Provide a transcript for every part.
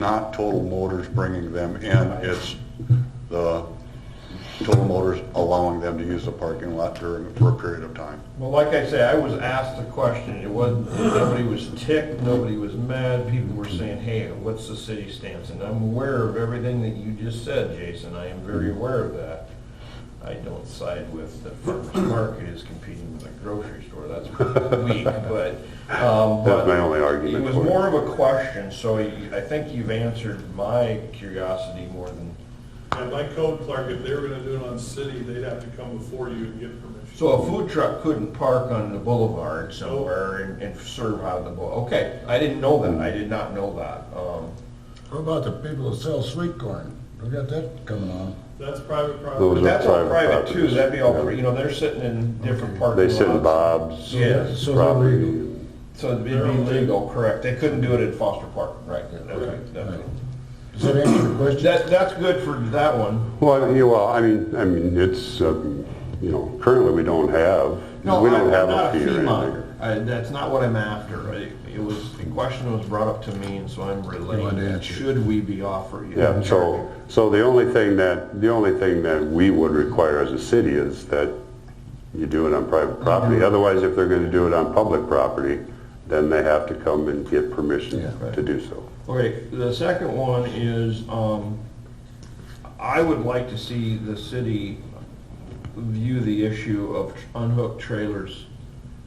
not Total Motors bringing them in, it's the Total Motors allowing them to use the parking lot for a period of time. Well, like I say, I was asked the question, it wasn't, nobody was ticked, nobody was mad, people were saying, hey, what's the city stance? And I'm aware of everything that you just said, Jason, I am very aware of that. I don't side with the farmer's market is competing with a grocery store, that's weak, but. That's my only argument. It was for more of a question, so I think you've answered my curiosity more than. And my code clerk, if they were gonna do it on city, they'd have to come before you and get permission. So a food truck couldn't park on the boulevard somewhere and serve out of the okay, I didn't know that, I did not know that. What about the people that sell sweet corn? We got that coming on. That's private Those property. But that's all private private too, properties. that'd be all, Yeah. you know, they're sitting in different parking lots. They sit in Bob's Yeah. So property. they're legal. So it'd be legal, correct, they couldn't do it at Foster Park, right? Okay, Right. Does that answer your question? That's good for that one. Well, I mean, it's, currently we don't have No, a I'm not a fee or fee anything. monitor. That's not what I'm after. It was, the question was brought up to me, and so I'm wanted to relaying, answer. should we be offering? Yeah, so the only thing that we would require as a city is that you do it on private property. Otherwise, if they're gonna do it on public property, then they have to come and get permission Yeah. to do so. Okay, the second one is, I would like to see the city view the issue of unhooked trailers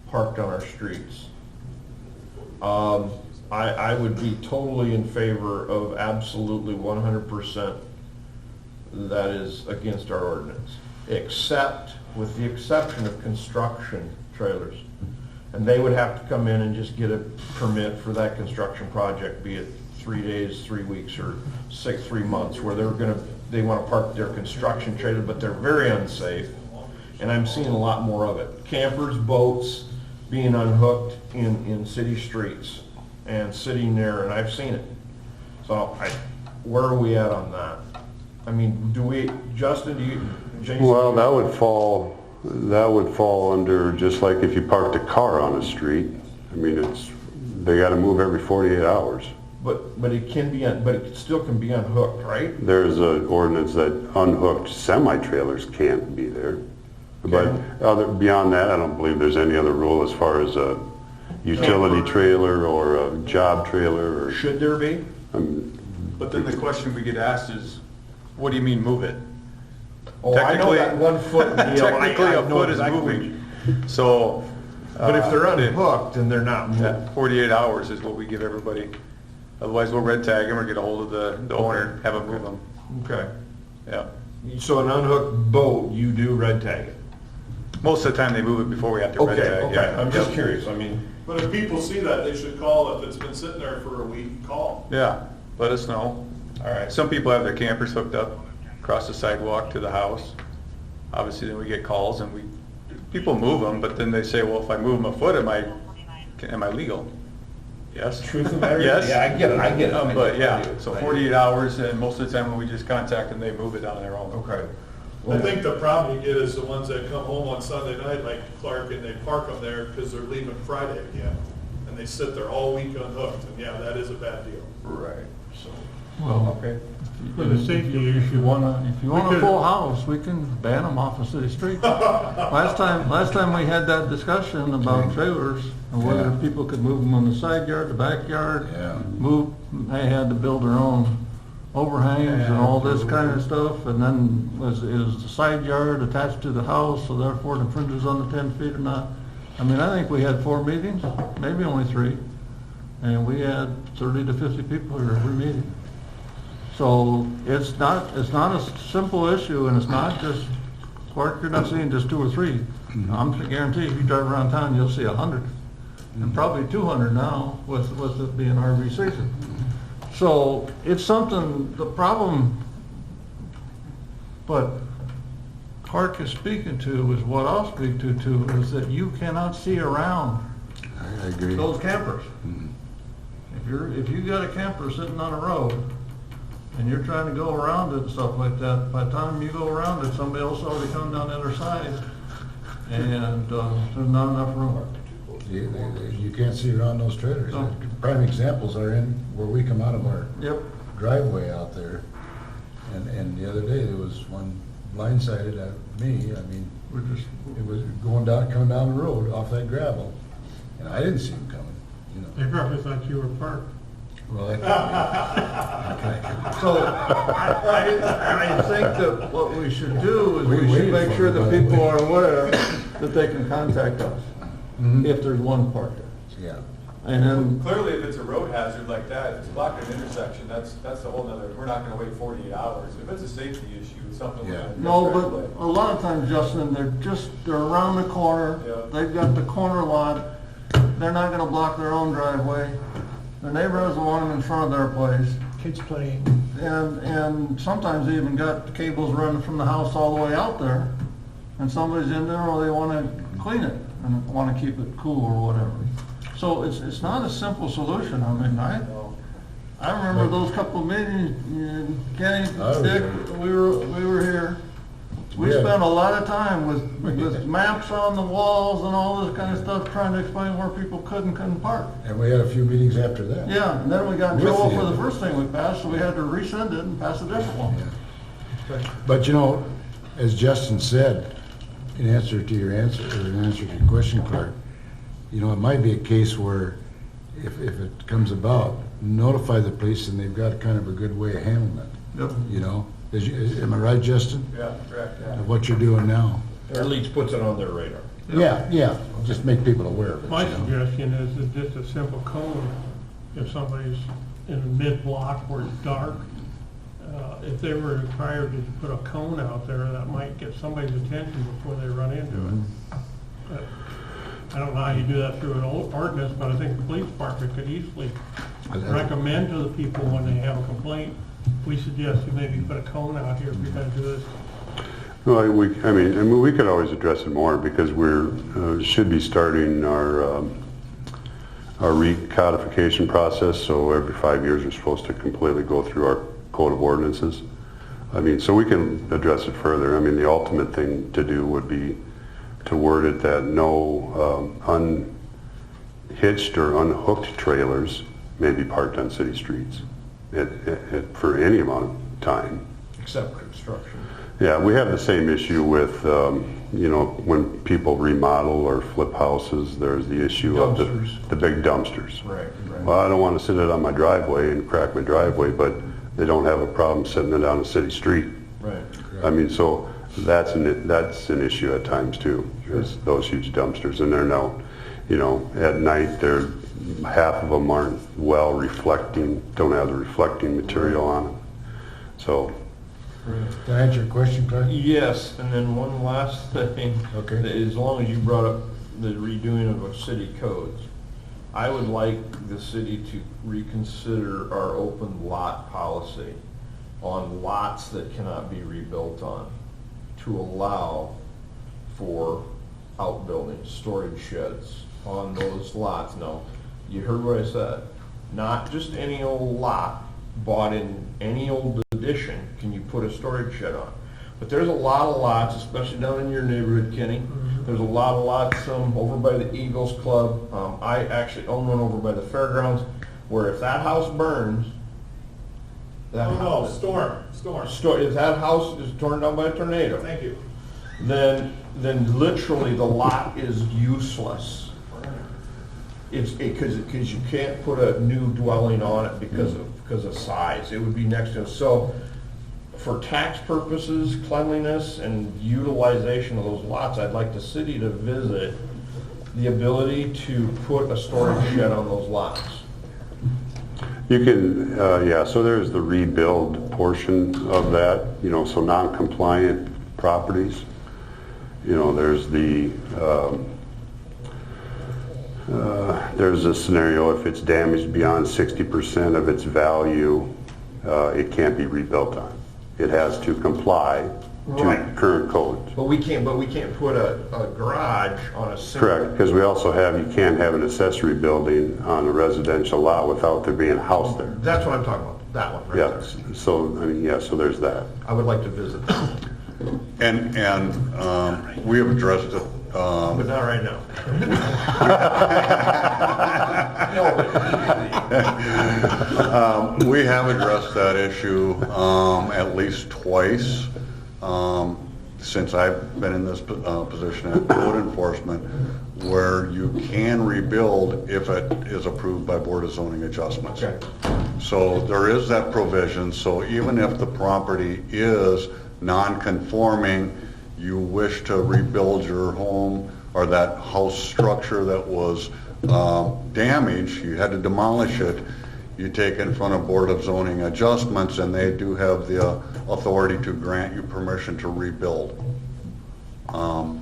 parked on our streets. I would be totally in favor of absolutely 100% that is against our ordinance, except, with the exception of construction trailers. And they would have to come in and just get a permit for that construction project, be it 3 days, 3 weeks, or 3 months, where they want to park their construction trailer, but they're very unsafe. And I'm seeing a lot more of it. Campers, boats being unhooked in city streets and sitting there, and I've seen it. So where are we at on that? I mean, Justin, Jason? Well, that would fall under, just like if you parked a car on a street. I mean, they gotta move every 48 hours. But it still can be unhooked, right? There's an ordinance that unhooked semi-trailers can't be there. But beyond that, I don't believe there's any other rule as far as a utility trailer or a job trailer or. Should there be? But then the question we get asked is, what do you mean move it? Oh, I know that 1 foot deal. Technically, I a know foot is exactly moving. So. But if they're unhooked and they're not moving. That 48 hours is what we give everybody. Otherwise, we'll red tag them or get a hold of the owner, have them move them. Okay. Yeah. So an unhooked boat, you do red tag it? Most of the time, they move it before we have to red tag. Okay, Yeah. I'm just Yep. curious, I mean. But if people see that, they should call. If it's been sitting there for a week, call. Yeah, let us know. All right. Some people have their campers hooked up across the sidewalk to the house. Obviously, then we get calls and people move them, but then they say, well, if I move them a foot, am I legal? Yes. Truth of the matter? Yes. Yeah, I get it. But yeah, so 48 hours, and most of the time when we just contact them, they move it on their own. Okay. I think the problem you get is the ones that come home on Sunday night, like Clark, and they park them there because they're leaving Friday again. And they sit there all week unhooked, and yeah, that is a bad deal. Right, so, Well, okay. for the safety issue, if you want a full house, we can ban them off the city streets. Last time we had that discussion about trailers and whether Yeah. people could move them on the side yard, the backyard, Yeah. they had to build their own overhangs and all this kind of stuff, and then is the side yard attached to the house, so therefore it infringes on the 10 feet or not? I mean, I think we had 4 meetings, maybe only 3, and we had 30 to 50 people here every meeting. So it's not a simple issue, and it's not just, Clark, you're not seeing just 2 or 3. I'm guarantee if you drive around town, you'll see 100, and probably 200 now with it being RV season. So it's something, the problem, but Clark is speaking to is what I'll speak to too, is that you cannot see around I agree. those campers. If you got a camper sitting on a road and you're trying to go around it and stuff like that, by the time you go around it, somebody else already come down the other side, and there's not enough room. You can't see around those trailers. No. Prime examples are in where we come out of our Yep. driveway out there. And the other day, there was one blindsided at me. I mean, it was coming down the road off that gravel. And I didn't see him coming, you know. They probably thought you were parked. Well, that So, I think that what we should do is We we should waited make for sure it, by that the people way. are aware that they can contact us Mhm. if there's one parked there. yeah. And then, Clearly, if it's a road hazard like that, if it's blocking an intersection, that's a whole nother, we're not gonna wait 48 hours. If it's a safety issue, it's something we're Yeah. gonna. no, address right away. but a lot of times, Justin, they're around the corner, Yeah. they've got the corner lot, they're not gonna block their own driveway, the neighbor doesn't want them in front of their place. Kids playing. And sometimes they even got cables running from the house all the way out there, and somebody's in there, or they wanna clean it, and wanna keep it cool or whatever. So it's not a simple solution. I mean, I remember those couple of meetings, Kenny, I was Dick, there. we were here. We Yeah. spent a lot of time with maps on the walls and all this kind of stuff, trying to explain where people could and couldn't park. And we had a few meetings after that. Yeah, and then we got in With trouble you. for the first thing we passed, so we had to resend it and pass a different one. Yeah. But you know, as Justin said, in answer to your question, Clark, you know, it might be a case where if it comes about, notify the police and they've got kind of a good way of handling it, Yep. you know? Am I right, Justin? Yeah, correct, yeah. Of what you're doing now? Or at least puts it on their radar. Yeah, just make people aware of it. My you know? suggestion is that just a simple cone, if somebody's in a mid-block where it's dark, if they were required to put a cone out there, that might get somebody's attention before they run into it. But I don't know how you do that through an ordinance, but I think the police department could easily recommend to the people when they have a complaint, we suggest you maybe put a cone out here if you're gonna do this. Well, I mean, we could always address it more because should be starting our recodification process. So every 5 years, we're supposed to completely go through our code of ordinances. I mean, so we can address it further. I mean, the ultimate thing to do would be to word it that no unhitched or unhooked trailers may be parked on city streets for any amount of time. Except construction. Yeah, we have the same issue with, you know, when people remodel or flip houses, there's the issue of Dumpsters. the big dumpsters. Right. Well, I don't want to sit it on my driveway and crack my driveway, but they don't have a problem sitting it on a city street. Right. I mean, so that's an issue at times too, is those huge dumpsters. And they're now, you know, at night, half of them aren't well reflecting, don't have the reflecting material on them. So, Can I answer your question, Clark? Yes, and then one last thing. Okay. As long as you brought up the redoing of our city codes, I would like the city to reconsider our open lot policy on lots that cannot be rebuilt on, to allow for outbuildings, storage sheds on those lots. Now, you heard what I said, not just any old lot bought in any old addition can you put a storage shed on. But there's a lot of lots, especially down in your neighborhood, Kenny. There's a lot of lots over by the Eagles Club. I actually own one over by the fairgrounds, where if that house burns, that Oh, no, house, storm. if that house is torn down by a tornado, Thank you. then literally the lot is useless. Because you can't put a new dwelling on it because of size. It would be next to it. So for tax purposes, cleanliness, and utilization of those lots, I'd like the city to visit the ability to put a storage shed on those lots. you can, yeah, so there's the rebuild portion of that, you know, so non-compliant properties. You know, there's there's a scenario if it's damaged beyond 60% of its value, it can't be rebuilt on. It has to comply to Right. current codes. But we can't put a garage on a single. Correct, because we also have, you can't have an accessory building on a residential lot without there being a house there. That's what I'm talking about, that one right Yeah, there. so, I mean, yeah, so there's that. I would like to visit that. And we have addressed it But not right now. We have addressed that issue at least twice since I've been in this position at code enforcement, where you can rebuild if it is approved by Board of Zoning Adjustments. Okay. So there is that provision, so even if the property is non-conforming, you wish to rebuild your home or that house structure that was damaged, you had to demolish it, you take it in front of Board of Zoning Adjustments, and they do have the authority to grant you permission to rebuild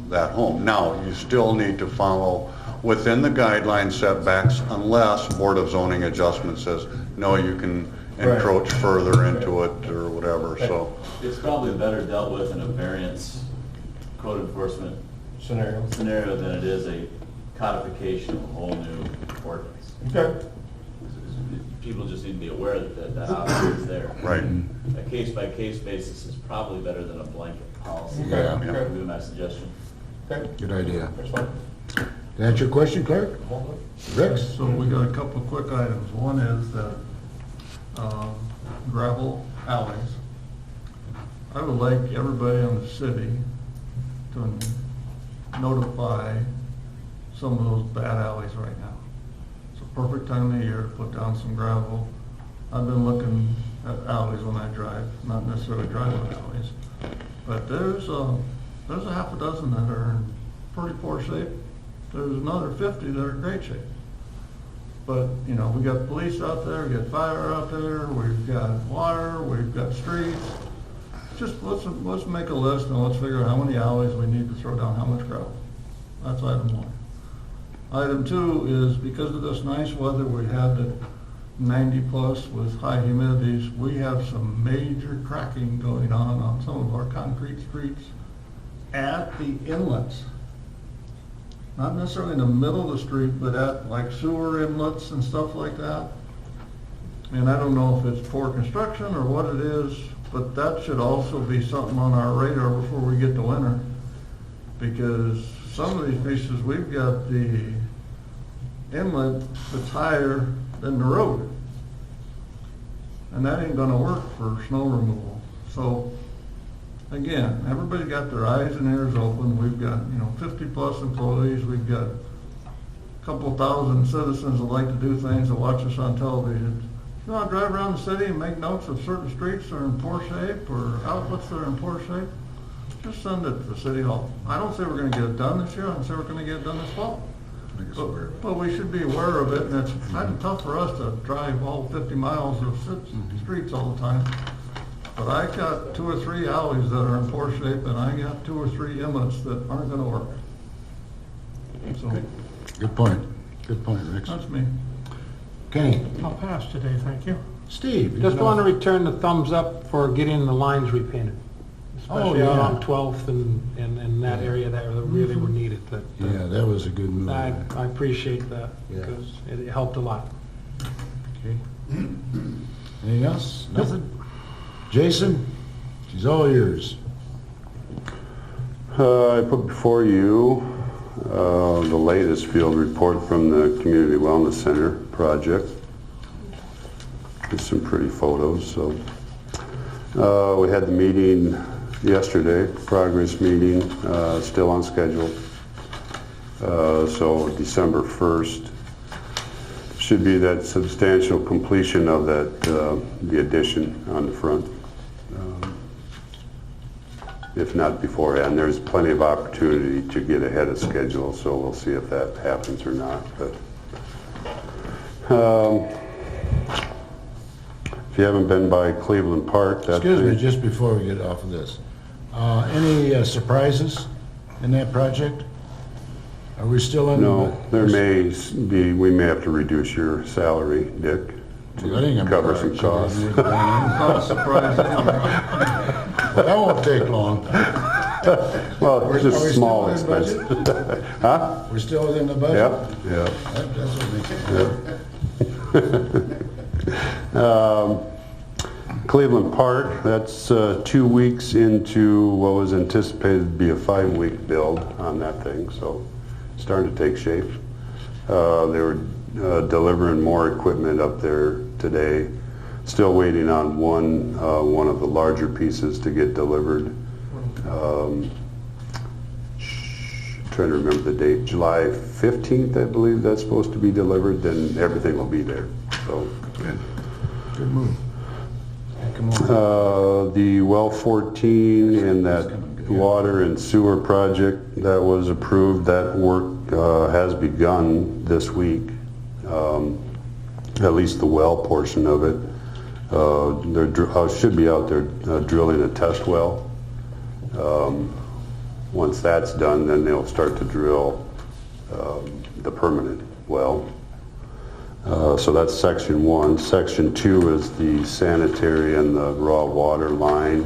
that home. Now, you still need to follow within the guideline setbacks unless Board of Zoning Adjustment says, no, you can encroach further into it or whatever, so. It's probably better dealt with in a variance code enforcement Scenario. scenario than it is a codification of a whole new ordinance. Okay. People just need to be aware that that option is there. Right. A case-by-case basis is probably better than a blanket policy. Yeah. Would be my suggestion. Okay. Good idea. That's fine. Did that answer your question, Clark? Rex? So we got a couple of quick items. One is that gravel alleys. I would like everybody in the city to notify some of those bad alleys right now. It's a perfect time of year to put down some gravel. I've been looking at alleys when I drive, not necessarily driving alleys, but there's a half a dozen that are in pretty poor shape. There's another 50 that are in great shape. But, you know, we got police out there, we got fire out there, we've got water, we've got streets. Just let's make a list and let's figure out how many alleys we need to throw down how much gravel. That's item one. Item two is because of this nice weather we had at 90 plus with high humidities, we have some major cracking going on some of our concrete streets at the inlets. Not necessarily in the middle of the street, but at like sewer inlets and stuff like that. And I don't know if it's poor construction or what it is, but that should also be something on our radar before we get to winter. Because some of these pieces, we've got the inlet that's higher than the road. And that ain't gonna work for snow removal. So, again, everybody got their eyes and ears open. We've got, 50 plus employees. We've got a couple thousand citizens that like to do things that watch us on television. If you want to drive around the city and make notes of certain streets that are in poor shape or outlets that are in poor shape, just send it to City Hall. I don't say we're going to get it done this year. I don't say we're going to get it done this fall. But we should be aware of it, and it's kind of tough for us to drive all 50 miles of streets all the time. But I got 2 or 3 alleys that are in poor shape, and I got 2 or 3 inlets that aren't going to work. So Good point. Good point, Rex. that's me. Kenny? I'll pass today, thank you. Steve? Just want to return the thumbs up for getting the lines repainted, especially out yeah. on 12th and that area that really were needed. Yeah, that was a good move. I appreciate that Yeah. because it helped a lot. Okay. Anything else? Nothing? Jason? She's all yours. I put before you the latest field report from the Community Wellness Center project. There's some pretty photos. So we had the meeting yesterday, progress meeting, still on schedule. So December 1st should be that substantial completion of that the addition on the front. If not beforehand, there's plenty of opportunity to get ahead of schedule, so we'll see if that happens or not. But if you haven't been by Cleveland Park, that's Excuse me, just before we get off of this. Any surprises in that project? Are we still in? No, there may be, we may have to reduce your salary, Dick, Well, that ain't gonna be cover hard. some costs. Not surprised. Well, that won't take long. Well, it's Are we just still small within budget? expense. Huh? We're still within the budget? Yep, yep. That's what makes it good. Cleveland Park, that's 2 weeks into what was anticipated to be a 5-week build on that thing, so starting to take shape. They were delivering more equipment up there today. Still waiting on one of the larger pieces to get delivered. Trying to remember the date, July 15th, I believe that's supposed to be delivered, then everything will be there, so. Good move. Come on. The well 14 and that water and sewer project that was approved, that work has begun this week. At least the well portion of it. Should be out there drilling a test well. Once that's done, then they'll start to drill the permanent well. So that's section 1. Section 2 is the sanitary and the raw water line.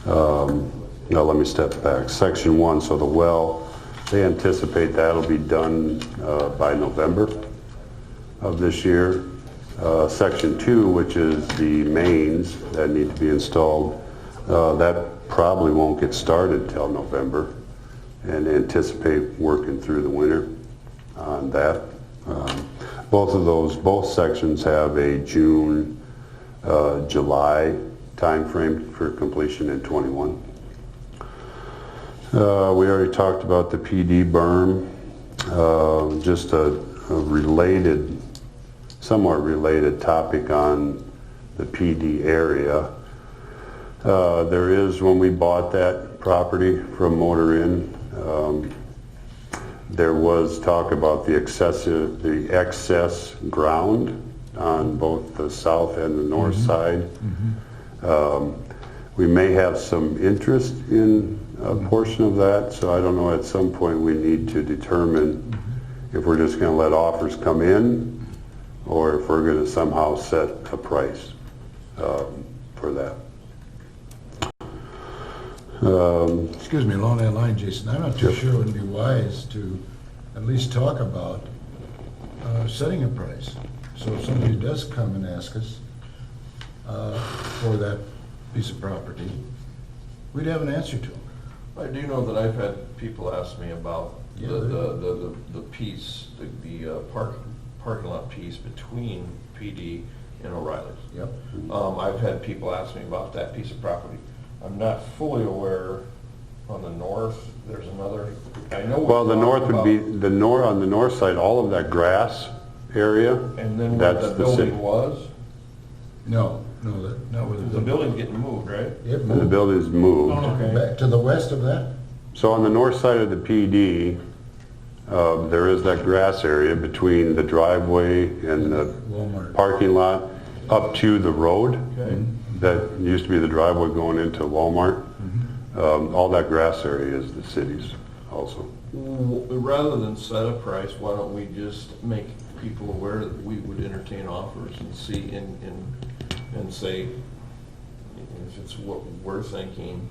Now let me step back. Section 1, so the well, they anticipate that'll be done by November of this year. Section 2, which is the mains that need to be installed, that probably won't get started till November, and anticipate working through the winter on that. Both sections have a June, July timeframe for completion in 21. We already talked about the PD berm. Just a somewhat related topic on the PD area. There is, when we bought that property from Motor Inn, there was talk about the excess ground on both the south and the north side. We may have some interest in a portion of that, so I don't know, at some point we need to determine if we're just going to let offers come in or if we're going to somehow set a price for that. Excuse me, along that line, Jason, I'm not too sure it would be wise to at least talk about setting a price. So if somebody does come and ask us for that piece of property, we'd have an answer to them. I do know that I've had people ask me about Yeah, the piece, the parking lot piece between PD and O'Reilly's. Yep. I've had people ask me about that piece of property. I'm not fully aware on the north, there's another, I know. Well, the north would be, on the north side, all of that grass area, And then where that's the the city. building was, No, not with the building's getting moved, right? It And the moved building's moved. Okay. back to the west of that. So on the north side of the PD, there is that grass area between the driveway and the Walmart. parking lot up to the road. Okay. That used to be the driveway going into Walmart. All that grass area is the city's also. Rather than set a price, why don't we just make people aware that we would entertain offers and see and say, if it's what we're thinking,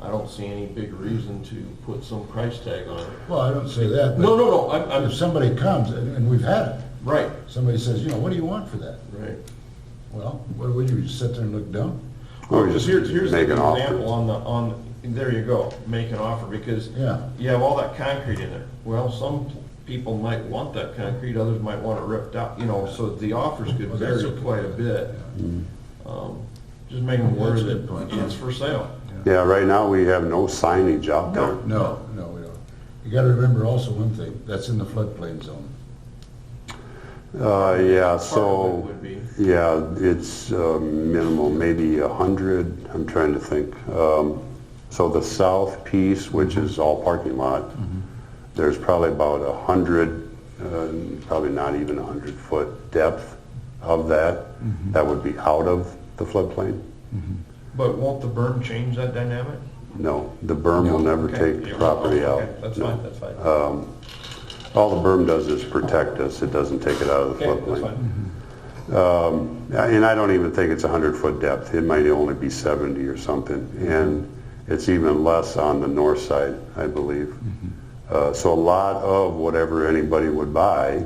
I don't see any big reason to put some price tag on it. Well, I don't say that. but No, I'm, If somebody comes, and we've had it, right, somebody says, what do you want for that? right. Well, what would you, sit there and look dumb? Or just Here's make an an offer. example there you go, make an offer, because Yeah. you have all that concrete in there. Well, some people might want that concrete, others might want it ripped out, so the offers could Well, that's vary okay. quite a bit. Just make them aware That's a that good point. it's for sale. Yeah, right now we have no signage out there. No, we don't. You gotta remember also one thing, that's in the floodplain zone. Yeah, Part of it so, would be. yeah, it's minimal, maybe 100, I'm trying to think. So the south piece, which is all parking lot, there's probably about 100, probably not even 100-foot depth of that. That would be out of the floodplain. But won't the berm change that dynamic? No, the berm will never Okay. take the property out. Okay, that's No. fine, that's fine. All the berm does is protect us, it doesn't take it out of the Okay, that's floodplain. fine. And I don't even think it's 100-foot depth, it might only be 70 or something, and it's even less on the north side, I believe. So a lot of whatever anybody would buy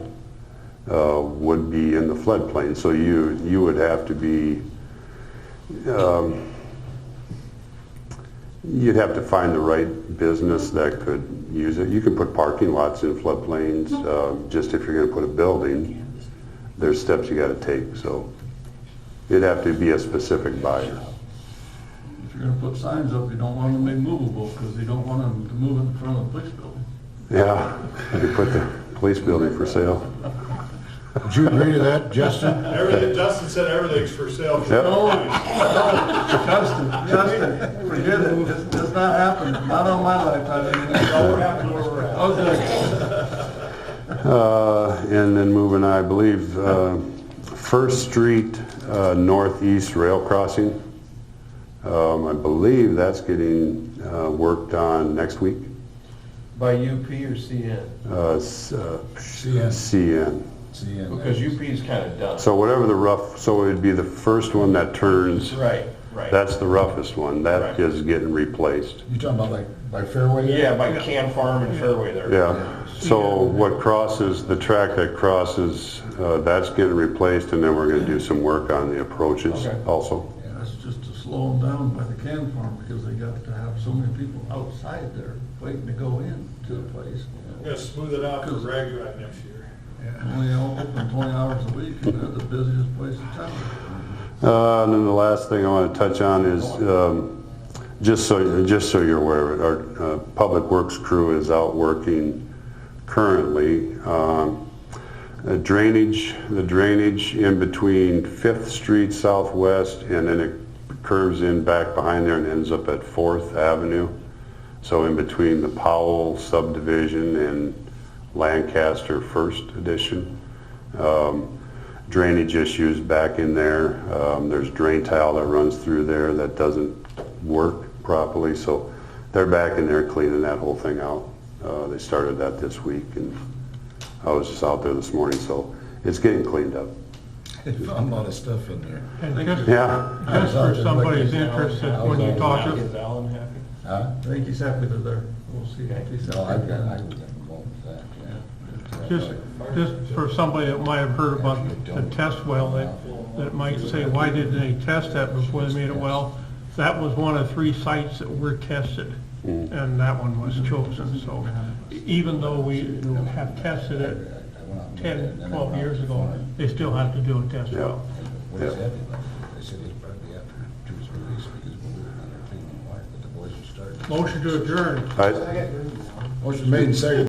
would be in the floodplain, so you would have to be you'd have to find the right business that could use it. You can put parking lots in floodplains, just if you're gonna put a building, there's steps you gotta take, so it'd have to be a specific buyer. If you're gonna put signs up, you don't want them to be movable, because you don't want them to move in front of the police building. Yeah, you could put the police building for sale. Would you agree to that, Justin? Everything, Justin said everything's for sale. Yep. No, Justin, forget it, it's not happening, not on my lifetime. Okay. And then moving, I believe, First Street Northeast Rail Crossing. I believe that's getting worked on next week. By UP or CN? CN. Because UP is kind of done. So whatever the rough, so it would be the first one that turns. Right, right. That's the roughest one. That Right. is getting replaced. You talking about like by Fairway there? Yeah, by Can Farm and Fairway there. Yeah. So what crosses, the track that crosses, that's getting replaced, and then we're gonna do some work on the approaches Okay. also. That's just to slow them down by the can farm, because they got to have so many people outside there waiting to go in to the place. I'm gonna smooth it out for Raguac next year. Only open 20 hours a week, and they're the busiest place in town. And then the last thing I want to touch on is, just so you're aware of it, our Public Works crew is out working currently. The drainage in between 5th Street Southwest, and then it curves in back behind there and ends up at 4th Avenue. So in between the Powell subdivision and Lancaster First Edition. Drainage issues back in there. There's drain tile that runs through there that doesn't work properly, so they're back in there cleaning that whole thing out. They started that this week, and I was just out there this morning, so it's getting cleaned up. They found a lot of stuff in there. And just, Yeah. just for somebody's interest, when you talk to, Is Alan happy? Huh? I think he's happy they're there. We'll see. No, I've got involved with that, yeah. just for somebody that might have heard about the test well, that might say, why didn't they test that before they made it well? That was one of 3 sites that were tested, and that one was chosen, so even though we have tested it 10, 12 years ago, they still have to do a test well. What is that? They said it's probably after 2 or 3 weeks because we were on our cleaning water, but the boys will start. Motion to adjourn. All right. Motion made and seconded.